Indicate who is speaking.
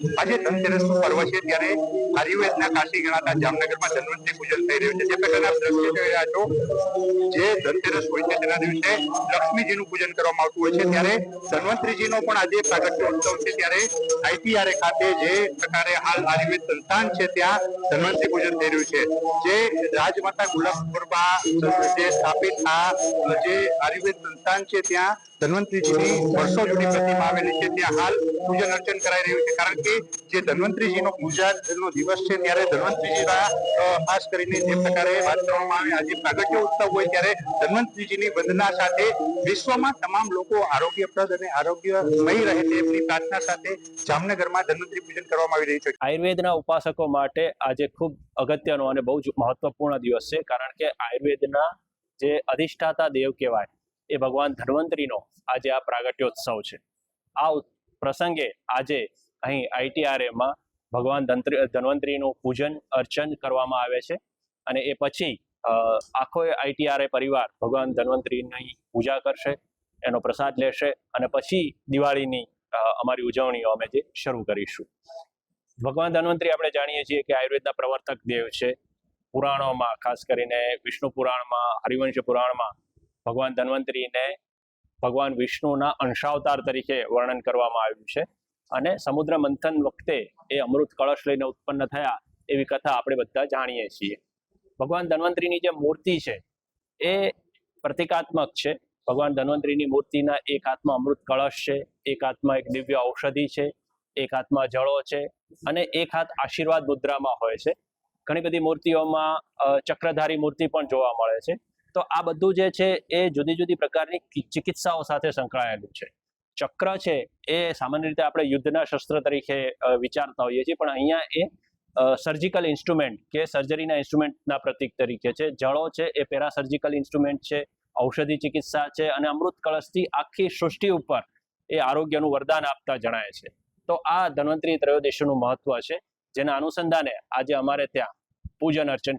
Speaker 1: આજે ધનતેરસનું પર્વ છે ત્યારે આયુર્વેદના કાશી ગણાતા જામનગરમાં ધન્વંતરી પૂજન થઈ રહ્યું છે। જે પ્રકારના દ્રશ્ય જોઈ રહ્યા છો, જે ધનતેરસ હોય છે તેના દિવસે લક્ષ્મીજીનું પૂજન કરવામાં આવતું હોય છે, ત્યારે ધન્વંતરીજીનો પણ આજે પ્રાગટ્ય ઉત્સવ છે। ત્યારે ITRA ખાતે જે પ્રકારે હાલ આયુર્વેદ સંસ્થાન છે ત્યાં ધન્વંતરી પૂજન થઈ રહ્યું છે। જે રાજમાતા ગુલાબપુરમાં જે સ્થાપિત આ જે આયુર્વેદ સંસ્થાન છે ત્યાં ધન્વંતરીજીની વર્ષો જૂની પ્રતિમા આવેલી છે, ત્યાં હાલ પૂજન અર્ચન કરાઈ રહ્યું છે। કારણ કે જે ધન્વંતરીજીનો પૂજાનો દિવસ છે ત્યારે ધન્વંતરીજીના ખાસ કરીને જે પ્રકારે વાત કરવામાં આવે, આજે પ્રાગટ્ય ઉત્સવ હોય ત્યારે ધન્વંતરીજીની વંદના સાથે વિશ્વમાં તમામ લોકો આરોગ્યપ્રદ અને આરોગ્યમય રહે તેની પ્રાર્થના સાથે જામનગરમાં ધન્વંતરી પૂજન કરવામાં આવી રહ્યું છે।
Speaker 2: આયુર્વેદના ઉપાસકો માટે આજે ખૂબ અગત્યનો અને બહુ જ મહત્વપૂર્ણ દિવસ છે, કારણ કે આયુર્વેદના જે અધિષ્ઠાતા દેવ કહેવાય એ ભગવાન ધન્વંતરીનો આજે આ પ્રાગટ્યોત્સવ છે। આ પ્રસંગે આજે અહીં ITRAમાં ભગવાન ધન્વંતરીનું પૂજન અર્ચન કરવામાં આવે છે અને એ પછી આખો ITRA પરિવાર ભગવાન ધન્વંતરીની પૂજા કરશે, એનો પ્રસાદ લેશે અને પછી દિવાળીની અમારી ઉજવણીઓ અમે જે શરૂ કરીશું। ભગવાન ધન્વંતરી આપણે જાણીએ છીએ કે આયુર્વેદના પ્રવર્તક દેવ છે। પુરાણોમાં ખાસ કરીને વિષ્ણુ પુરાણમાં, હરિવંશ પુરાણમાં ભગવાન ધન્વંતરીને ભગવાન વિષ્ણુના અંશાવતાર તરીકે વર્ણન કરવામાં આવ્યું છે અને સમુદ્ર મંથન વખતે એ અમૃત કળશ લઈને ઉત્પન્ન થયા એવી કથા આપણે બધા જાણીએ છીએ। ભગવાન ધન્વંતરીની જે મૂર્તિ છે એ પ્રતિકાત્મક છે। ભગવાન ધન્વંતરીની મૂર્તિના એક હાથમાં અમૃત કળશ છે, એક હાથમાં એક દિવ્ય ઔષધિ છે, એક હાથમાં જળો છે અને એક હાથ આશીર્વાદ મુદ્રામાં હોય છે। ઘણી બધી મૂર્તિઓમાં ચક્રધારી મૂર્તિ પણ જોવા મળે છે। તો આ બધું જે છે એ જુદી જુદી પ્રકારની ચિકિત્સાઓ સાથે સંકળાયેલું છે। ચક્ર છે એ સામાન્ય રીતે આપણે યુદ્ધના શસ્ત્ર તરીકે વિચારતા હોઈએ છીએ, પણ અહીંયા એ સર્જિકલ ઇન્સ્ટ્રુમેન્ટ કે સર્જરીના ઇન્સ્ટ્રુમેન્ટના પ્રતીક તરીકે છે। જળો છે એ પેરાસર્જિકલ ઇન્સ્ટ્રુમેન્ટ છે, ઔષધિ ચિકિત્સા છે અને અમૃત કળશથી આખી સૃષ્ટિ ઉપર એ આરોગ્યનું વરદાન આપતા જણાય છે। તો આ ધન્વંતરી ત્રયોદશીનું મહત્વ છે, જેના અનુસંધાને આજે અમારે ત્યાં પૂજન અર્ચન